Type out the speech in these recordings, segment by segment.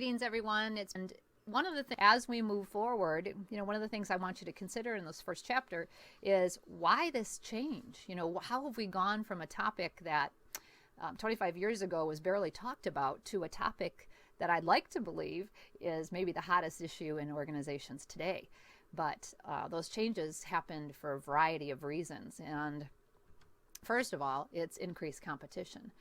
Greetings, everyone. And one of the things, as we move forward, one of the things I want you to consider in this first chapter is why this change? How have we gone from a topic that 25 years ago was barely talked about to a topic that I'd like to believe is maybe the hottest issue in organizations today. But those changes happened for a variety of reasons. And first of all, it's increased competition.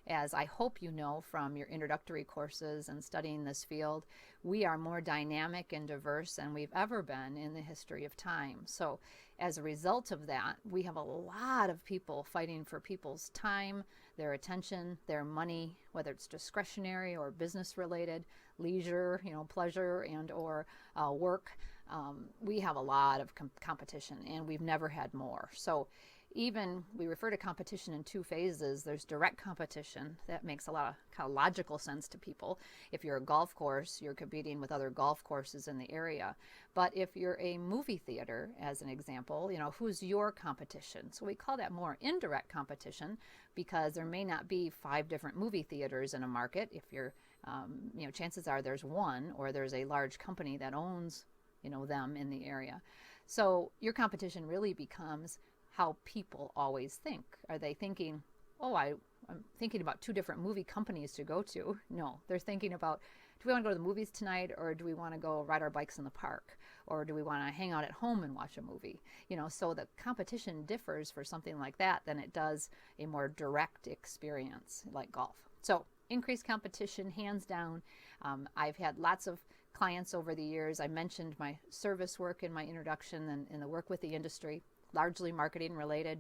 As I hope you know from your introductory courses and studying this field, we are more dynamic and diverse than we've ever been in the history of time. So as a result of that, we have a lot of people fighting for people's time, their attention, their money, whether it's discretionary or business related, leisure, pleasure and or work. We have a lot of competition, and we've never had more. So even we refer to competition in two phases. There's direct competition that makes a lot of kind of logical sense to people. If you're a golf course, you're competing with other golf courses in the area. But if you're a movie theater, as an example, who's your competition? So we call that more indirect competition, because there may not be 5 different movie theaters in a market. If you're, chances are there's one, or there's a large company that owns, them in the area. So your competition really becomes how people always think. Are they thinking, I'm thinking about 2 different movie companies to go to? No, they're thinking about, do we want to go to the movies tonight, or do we want to go ride our bikes in the park, or do we want to hang out at home and watch a movie? So the competition differs for something like that than it does a more direct experience like golf. So increased competition, hands down. I've had lots of clients over the years. I mentioned my service work in my introduction and the work with the industry, largely marketing related,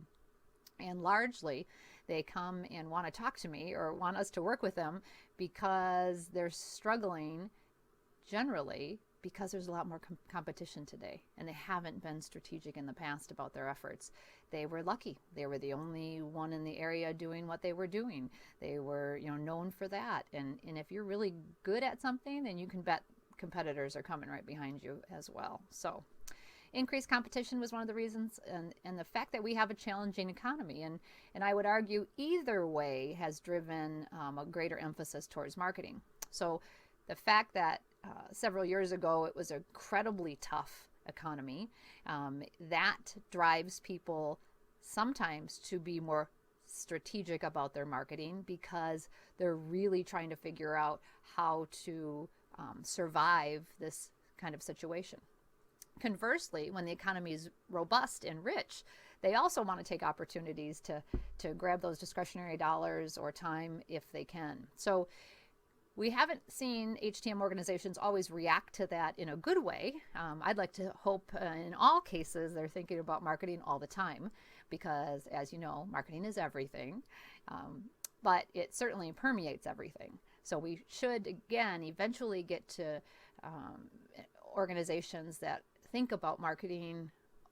and largely they come and want to talk to me or want us to work with them because they're struggling generally because there's a lot more competition today, and they haven't been strategic in the past about their efforts. They were lucky. They were the only one in the area doing what they were doing. They were known for that, and if you're really good at something, then you can bet competitors are coming right behind you as well. So increased competition was one of the reasons, and the fact that we have a challenging economy, and I would argue either way has driven a greater emphasis towards marketing. So the fact that several years ago it was an incredibly tough economy, that drives people sometimes to be more strategic about their marketing, because they're really trying to figure out how to survive this kind of situation. Conversely, when the economy is robust and rich, they also want to take opportunities to grab those discretionary dollars or time if they can. So we haven't seen HTM organizations always react to that in a good way. I'd like to hope in all cases they're thinking about marketing all the time, because as you know, marketing is everything, but it certainly permeates everything. So we should, again, eventually get to organizations that think about marketing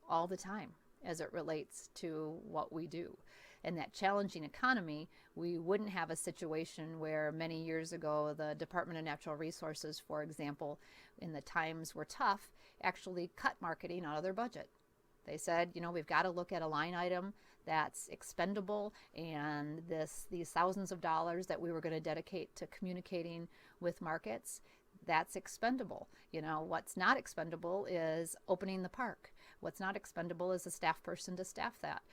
all the time as it relates to what we do. In that challenging economy, we wouldn't have a situation where many years ago the Department of Natural Resources, for example, in the times were tough, actually cut marketing out of their budget. They said, we've got to look at a line item that's expendable, and these thousands of dollars that we were going to dedicate to communicating with markets, that's expendable. What's not expendable is opening the park. What's not expendable is a staff person to staff that.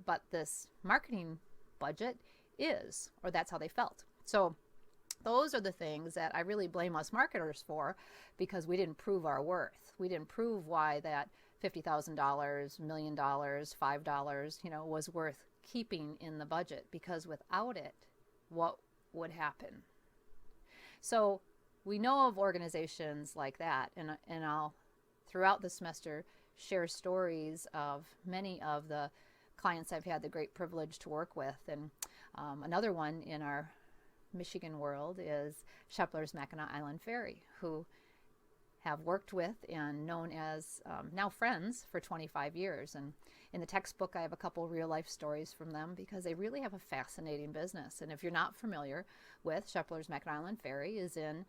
But this marketing budget is, or that's how they felt. So those are the things that I really blame us marketers for, because we didn't prove our worth. We didn't prove why that $50,000, $1 million, $5, was worth keeping in the budget, because without it, what would happen? So we know of organizations like that, and I'll, throughout the semester, share stories of many of the clients I've had the great privilege to work with. And another one in our Michigan world is Shepler's Mackinac Island Ferry, who have worked with and known as now friends for 25 years. And in the textbook, I have a couple real life stories from them, because they really have a fascinating business. And if you're not familiar with Shepler's Mackinac Island Ferry, is in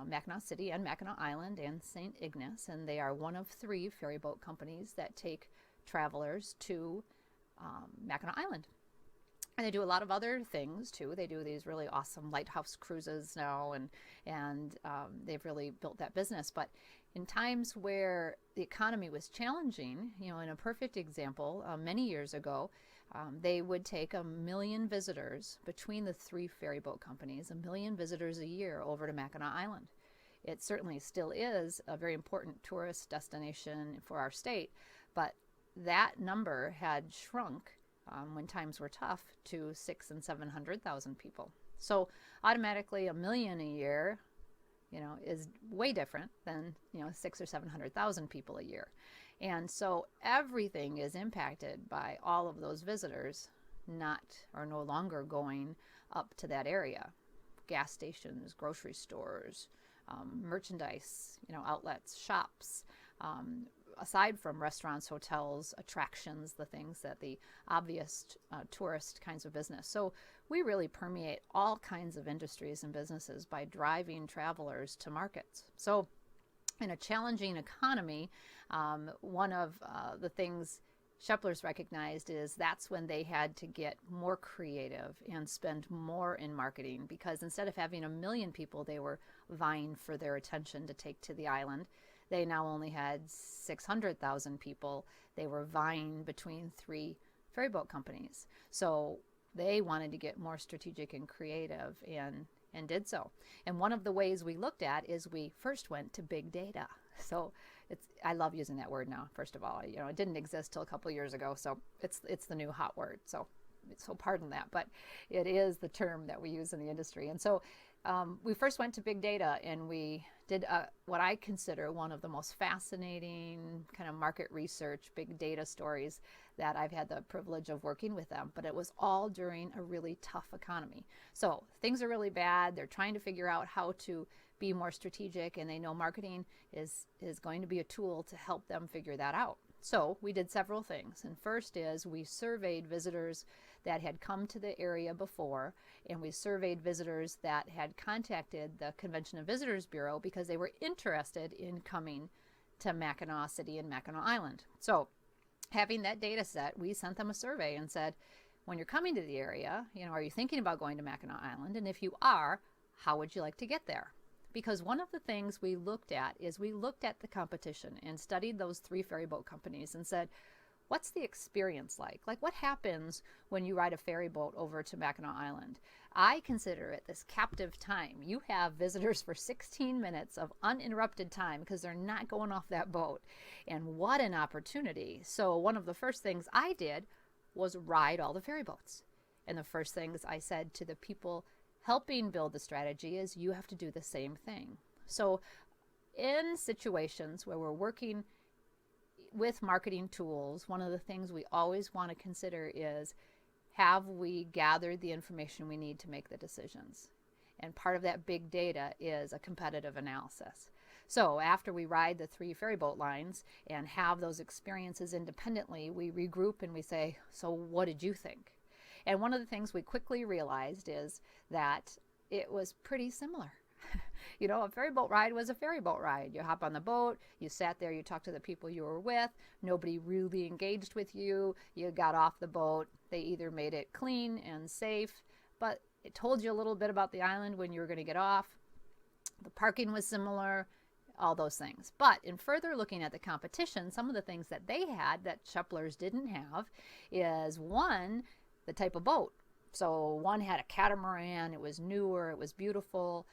Mackinac City and Mackinac Island and St. Ignace, and they are one of 3 ferry boat companies that take travelers to Mackinac Island. And they do a lot of other things too. They do these really awesome lighthouse cruises now, and they've really built that business. But in times where the economy was challenging, in a perfect example, many years ago, they would take 1 million visitors between the 3 ferry boat companies, 1 million visitors a year over to Mackinac Island. It certainly still is a very important tourist destination for our state, but that number had shrunk when times were tough to 600,000 and 700,000 people. So automatically 1 million a year, is way different than 600,000 or 700,000 people a year. And so everything is impacted by all of those visitors not or no longer going up to that area. Gas stations, grocery stores, merchandise, outlets, shops, aside from restaurants, hotels, attractions, the things that the obvious tourist kinds of business. So we really permeate all kinds of industries and businesses by driving travelers to markets. So in a challenging economy, one of the things Sheplers recognized is that's when they had to get more creative and spend more in marketing, because instead of having 1 million people they were vying for their attention to take to the island, they now only had 600,000 people they were vying between 3 ferry boat companies. So they wanted to get more strategic and creative, and did so. And one of the ways we looked at is we first went to big data. So I love using that word now, first of all. It didn't exist till a couple years ago, so it's the new hot word. So pardon that, but it is the term that we use in the industry. And so we first went to big data, and we did what I consider one of the most fascinating kind of market research, big data stories that I've had the privilege of working with them. But it was all during a really tough economy. So things are really bad. They're trying to figure out how to be more strategic, and they know marketing is going to be a tool to help them figure that out. So we did several things. And first is we surveyed visitors that had come to the area before, and we surveyed visitors that had contacted the Convention and Visitors Bureau because they were interested in coming to Mackinac City and Mackinac Island. So having that data set, we sent them a survey and said, when you're coming to the area, are you thinking about going to Mackinac Island? And if you are, how would you like to get there? Because one of the things we looked at is we looked at the competition and studied those 3 ferry boat companies and said, what's the experience like? Like, what happens when you ride a ferry boat over to Mackinac Island? I consider it this captive time. You have visitors for 16 minutes of uninterrupted time because they're not going off that boat. And what an opportunity. So one of the first things I did was ride all the ferry boats. And the first things I said to the people helping build the strategy is you have to do the same thing. So in situations where we're working with marketing tools, one of the things we always want to consider is, have we gathered the information we need to make the decisions? And part of that big data is a competitive analysis. So after we ride the 3 ferry boat lines and have those experiences independently, we regroup and we say, so what did you think? And one of the things we quickly realized is that it was pretty similar. A ferry boat ride was a ferry boat ride. You hop on the boat, you sat there, you talked to the people you were with, nobody really engaged with you, you got off the boat, they either made it clean and safe, but it told you a little bit about the island when you were going to get off, the parking was similar, all those things. But in further looking at the competition, some of the things that they had that Sheplers didn't have is, one, the type of boat. So one had a catamaran, it was newer, it was beautiful.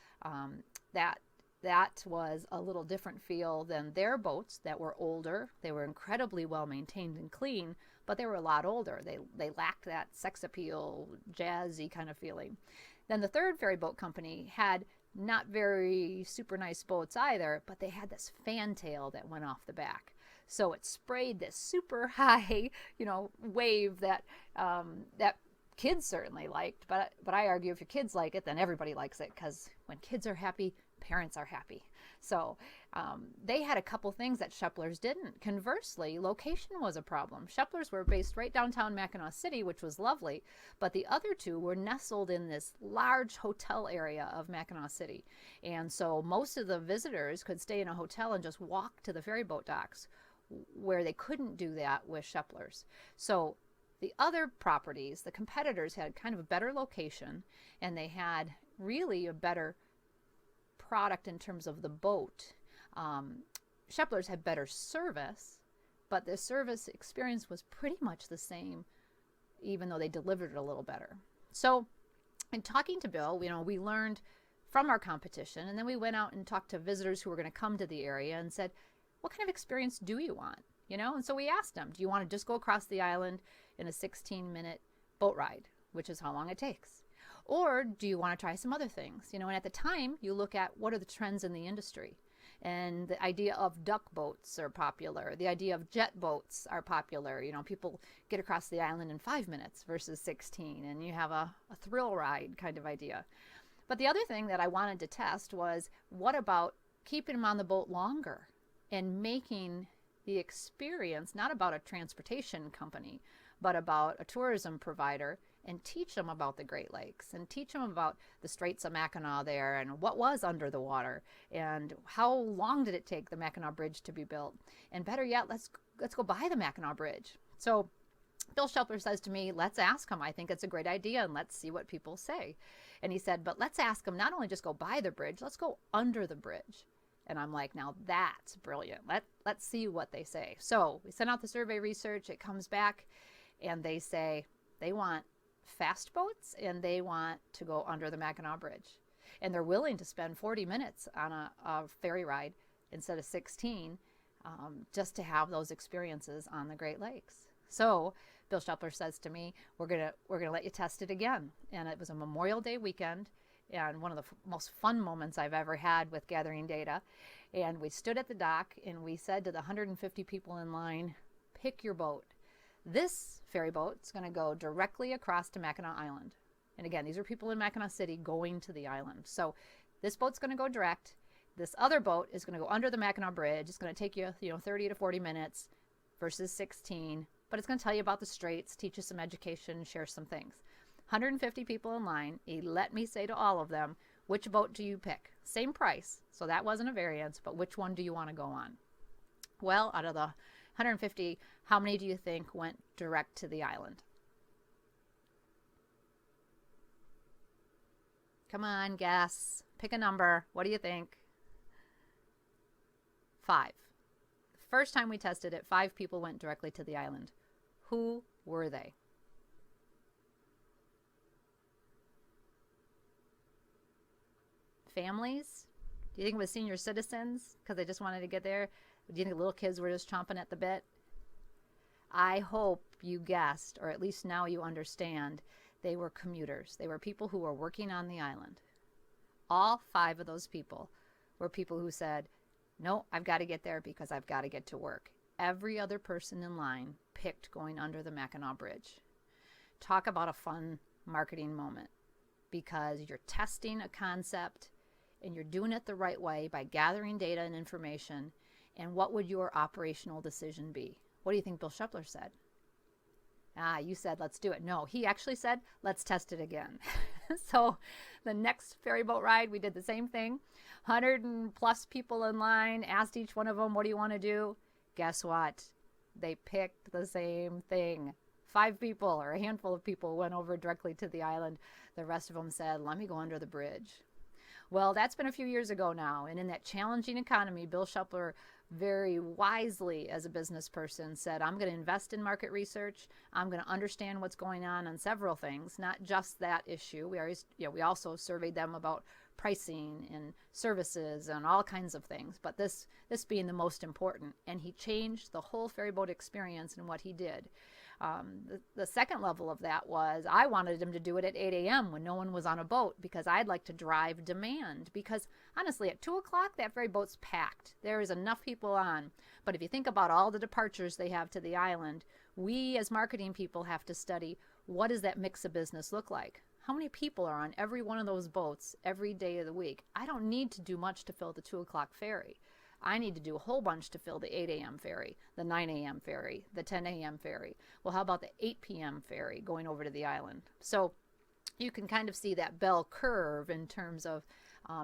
That was a little different feel than their boats that were older. They were incredibly well maintained and clean, but they were a lot older. They lacked that sex appeal, jazzy kind of feeling. Then the third ferry boat company had not very super nice boats either, but they had this fantail that went off the back. So it sprayed this super high, wave that kids certainly liked. But I argue if your kids like it, then everybody likes it, because when kids are happy, parents are happy. So they had a couple things that Sheplers didn't. Conversely, location was a problem. Sheplers were based right downtown Mackinac City, which was lovely, but the other 2 were nestled in this large hotel area of Mackinac City. And so most of the visitors could stay in a hotel and just walk to the ferry boat docks, where they couldn't do that with Sheplers. So The other properties, the competitors, had kind of a better location, and they had really a better product in terms of the boat. Shepler's had better service, but the service experience was pretty much the same, even though they delivered it a little better. So in talking to Bill, we learned from our competition, and then we went out and talked to visitors who were going to come to the area and said, what kind of experience do you want? And so we asked them, do you want to just go across the island in a 16-minute boat ride, which is how long it takes? Or do you want to try some other things? And at the time, you look at what are the trends in the industry. And the idea of duck boats are popular. The idea of jet boats are popular. People get across the island in 5 minutes versus 16, and you have a thrill ride kind of idea. But the other thing that I wanted to test was, what about keeping them on the boat longer and making the experience not about a transportation company, but about a tourism provider, and teach them about the Great Lakes and teach them about the Straits of Mackinac there and what was under the water and how long did it take the Mackinac Bridge to be built. And better yet, let's go by the Mackinac Bridge. So Bill Shepler says to me, let's ask him. I think it's a great idea, and let's see what people say. And he said, but let's ask him not only just go by the bridge, let's go under the bridge. And I'm like, now that's brilliant. Let's see what they say. So we sent out the survey research. It comes back, and they say they want fast boats and they want to go under the Mackinac Bridge. And they're willing to spend 40 minutes on a ferry ride instead of 16 just to have those experiences on the Great Lakes. So Bill Shepler says to me, we're gonna let you test it again. And it was a Memorial Day weekend, and one of the most fun moments I've ever had with gathering data. And we stood at the dock and we said to the 150 people in line, pick your boat. This ferry boat is going to go directly across to Mackinac Island. And again, these are people in Mackinac City going to the island. So this boat's going to go direct. This other boat is going to go under the Mackinac Bridge. It's going to take you, 30 to 40 minutes versus 16. But it's going to tell you about the straits, teach you some education, share some things. 150 people in line. He let me say to all of them, which boat do you pick? Same price, so that wasn't a variance, but which one do you want to go on? Well, out of the 150, how many do you think went direct to the island? Come on, guess. Pick a number. What do you think? 5. The first time we tested it, 5 people went directly to the island. Who were they? Families? Do you think it was senior citizens because they just wanted to get there? Do you think little kids were just chomping at the bit? I hope you guessed, or at least now you understand, they were commuters. They were people who were working on the island. All 5 of those people were people who said, no, I've got to get there because I've got to get to work. Every other person in line picked going under the Mackinac Bridge. Talk about a fun marketing moment, because you're testing a concept and you're doing it the right way by gathering data and information. And what would your operational decision be? What do you think Bill Shepler said? You said, let's do it. No, he actually said, let's test it again. So the next ferry boat ride, we did the same thing. 100 and plus people in line, asked each one of them, what do you want to do? Guess what? They picked the same thing. 5 people, or a handful of people, went over directly to the island. The rest of them said, let me go under the bridge. Well, that's been a few years ago now. And in that challenging economy, Bill Shepler very wisely, as a business person, said, I'm going to invest in market research. I'm going to understand what's going on several things, not just that issue. We also surveyed them about pricing and services and all kinds of things, but this being the most important. And he changed the whole ferry boat experience in what he did. The second level of that was, I wanted him to do it at 8 a.m. when no one was on a boat, because I'd like to drive demand. Because honestly, at 2 o'clock, that ferry boat's packed. There is enough people on. But if you think about all the departures they have to the island, we as marketing people have to study, what does that mix of business look like? How many people are on every one of those boats every day of the week? I don't need to do much to fill the 2 o'clock ferry. I need to do a whole bunch to fill the 8 a.m. ferry, the 9 a.m. ferry, the 10 a.m. ferry. Well, how about the 8 p.m. ferry going over to the island? So you can kind of see that bell curve in terms of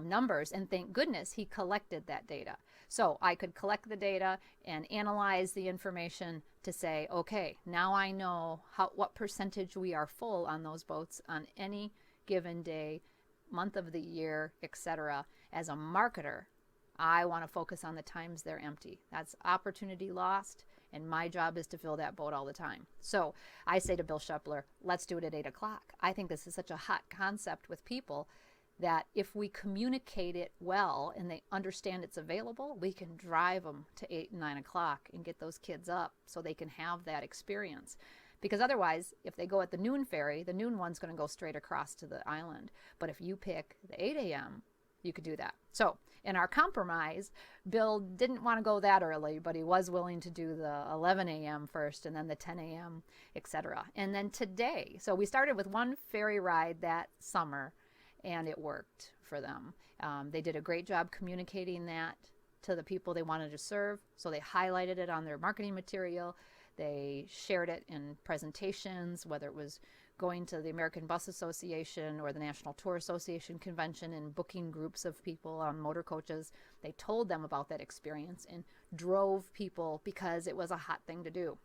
numbers, and thank goodness he collected that data. So I could collect the data and analyze the information to say, okay, now I know what percentage we are full on those boats on any given day, month of the year, etc. As a marketer, I want to focus on the times they're empty. That's opportunity lost, and my job is to fill that boat all the time. So I say to Bill Shepler, let's do it at 8 o'clock. I think this is such a hot concept with people that if we communicate it well and they understand it's available, we can drive them to 8 and 9 o'clock and get those kids up so they can have that experience. Because otherwise, if they go at the noon ferry, the noon one's going to go straight across to the island. But if you pick the 8 a.m., you could do that. So in our compromise, Bill didn't want to go that early, but he was willing to do the 11 a.m. first and then the 10 a.m., etc. And then today, so we started with one ferry ride that summer, and it worked for them. They did a great job communicating that to the people they wanted to serve. So they highlighted it on their marketing material. They shared it in presentations, whether it was going to the American Bus Association or the National Tour Association convention and booking groups of people on motor coaches. They told them about that experience and drove people because it was a hot thing to do.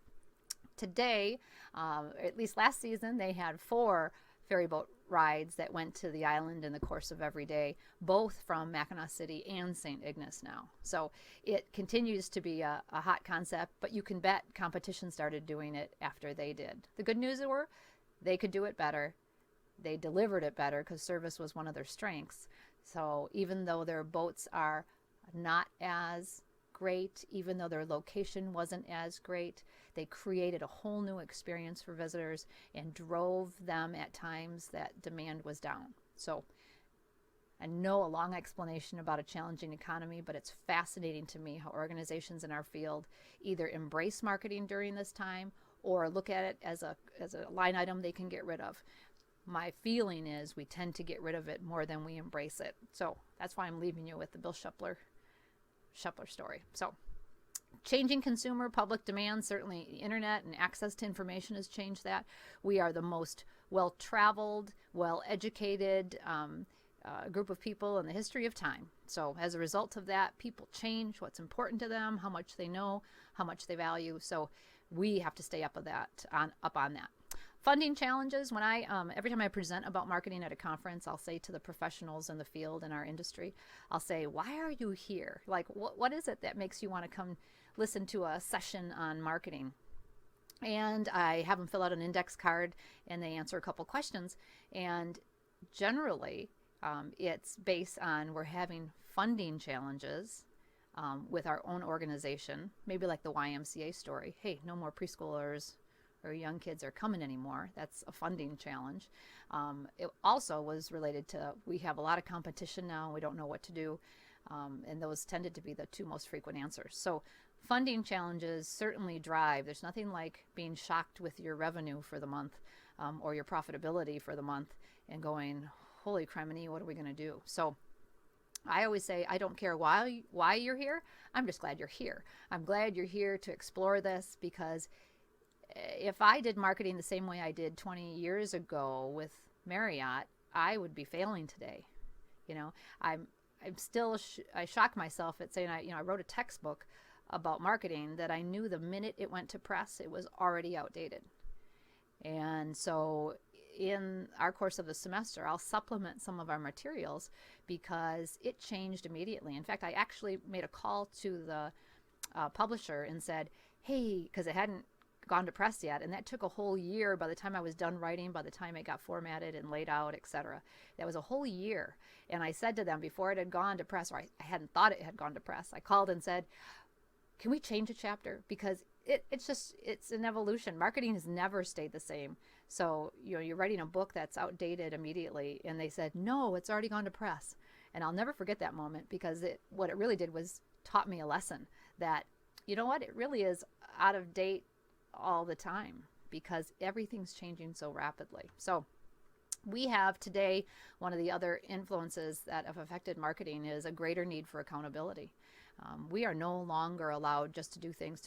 Today, at least last season, they had 4 ferry boat rides that went to the island in the course of every day, both from Mackinac City and St. Ignace now. So it continues to be a hot concept, but you can bet competition started doing it after they did. The good news were they could do it better. They delivered it better because service was one of their strengths. So even though their boats are not as great, even though their location wasn't as great, they created a whole new experience for visitors and drove them at times that demand was down. So I know a long explanation about a challenging economy, but it's fascinating to me how organizations in our field either embrace marketing during this time or look at it as a line item they can get rid of. My feeling is we tend to get rid of it more than we embrace it. So that's why I'm leaving you with the Bill Shepler story. So changing consumer public demand, certainly the internet and access to information has changed that. We are the most well-traveled, well-educated group of people in the history of time. So as a result of that, people change what's important to them, how much they know, how much they value. So we have to stay up on that. Funding challenges. When every time I present about marketing at a conference, I'll say to the professionals in the field in our industry, I'll say, why are you here? Like, what is it that makes you want to come listen to a session on marketing? And I have them fill out an index card and they answer a couple questions. And generally, it's based on we're having funding challenges with our own organization, maybe like the YMCA story. Hey, no more preschoolers or young kids are coming anymore. That's a funding challenge. It also was related to we have a lot of competition now. We don't know what to do. And those tended to be the 2 most frequent answers. So funding challenges certainly drive. There's nothing like being shocked with your revenue for the month or your profitability for the month and going, holy criminy, what are we going to do? So I always say, I don't care why you're here. I'm just glad you're here. I'm glad you're here to explore this, because if I did marketing the same way I did 20 years ago with Marriott, I would be failing today. You know, I shock myself at saying I wrote a textbook about marketing that I knew the minute it went to press, it was already outdated. And so in our course of the semester, I'll supplement some of our materials because it changed immediately. In fact, I actually made a call to the publisher and said, hey, because it hadn't gone to press yet, and that took a whole year by the time I was done writing, by the time it got formatted and laid out, etc. That was a whole year. And I said to them before it had gone to press, or I hadn't thought it had gone to press, I called and said, can we change a chapter? Because it's an evolution. Marketing has never stayed the same. So you're writing a book that's outdated immediately, and they said, no, it's already gone to press. And I'll never forget that moment, because what it really did was taught me a lesson that, you know what, it really is out of date all the time because everything's changing so rapidly. So we have today, one of the other influences that have affected marketing is a greater need for accountability. We are no longer allowed just to do things.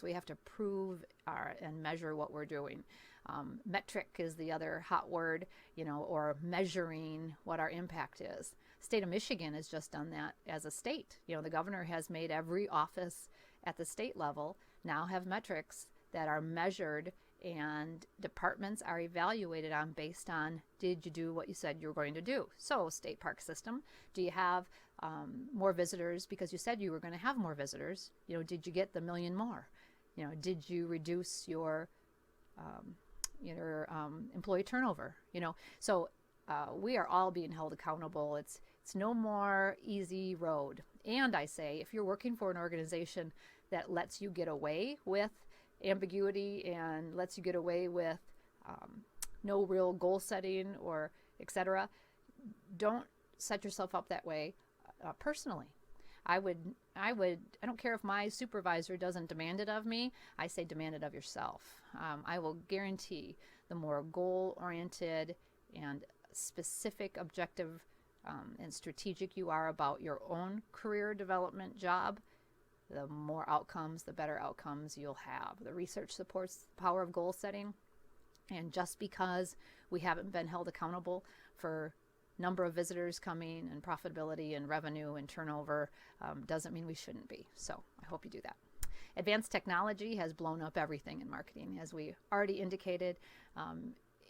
We have to prove and measure what we're doing. Metric is the other hot word, or measuring what our impact is. State of Michigan has just done that as a state. The governor has made every office at the state level now have metrics that are measured, and departments are evaluated on based on, did you do what you said you were going to do? So state park system, do you have more visitors because you said you were going to have more visitors? Did you get the million more? Did you reduce your employee turnover? So we are all being held accountable. It's no more easy road. And I say, if you're working for an organization that lets you get away with ambiguity and lets you get away with no real goal setting or etc., don't set yourself up that way personally. I don't care if my supervisor doesn't demand it of me. I say demand it of yourself. I will guarantee the more goal-oriented and specific, objective, and strategic you are about your own career development job, the more outcomes, the better outcomes you'll have. The research supports the power of goal setting. And just because we haven't been held accountable for number of visitors coming and profitability and revenue and turnover doesn't mean we shouldn't be. So I hope you do that. Advanced technology has blown up everything in marketing. As we already indicated,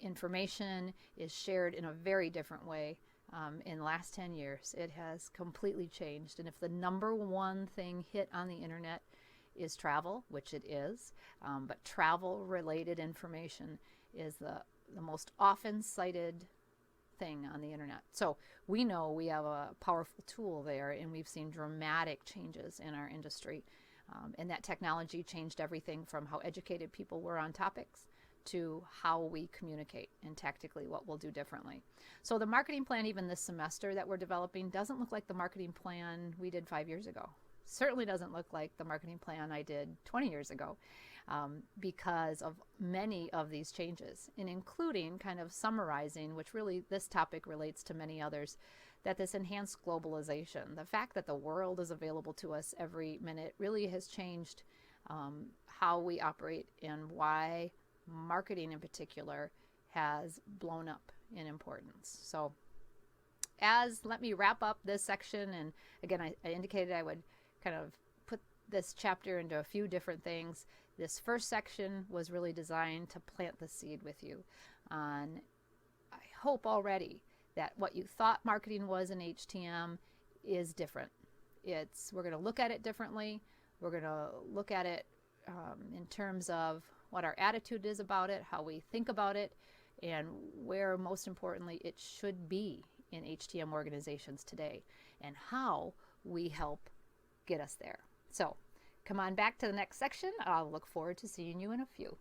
information is shared in a very different way. In the last 10 years, it has completely changed. And if the number one thing hit on the internet is travel, which it is, but travel-related information is the most often cited thing on the internet. So we know we have a powerful tool there, and we've seen dramatic changes in our industry. And that technology changed everything from how educated people were on topics to how we communicate and tactically what we'll do differently. So the marketing plan, even this semester that we're developing, doesn't look like the marketing plan we did 5 years ago. Certainly doesn't look like the marketing plan I did 20 years ago because of many of these changes, and including kind of summarizing, which really this topic relates to many others, that this enhanced globalization, the fact that the world is available to us every minute, really has changed how we operate and why marketing in particular has blown up in importance. So let me wrap up this section, and again, I indicated I would kind of put this chapter into a few different things. This first section was really designed to plant the seed with you on, I hope already, that what you thought marketing was in HTM is different. We're going to look at it differently. We're going to look at it in terms of what our attitude is about it, how we think about it, and where, most importantly, it should be in HTM organizations today, and how we help get us there. So come on back to the next section. I'll look forward to seeing you in a few.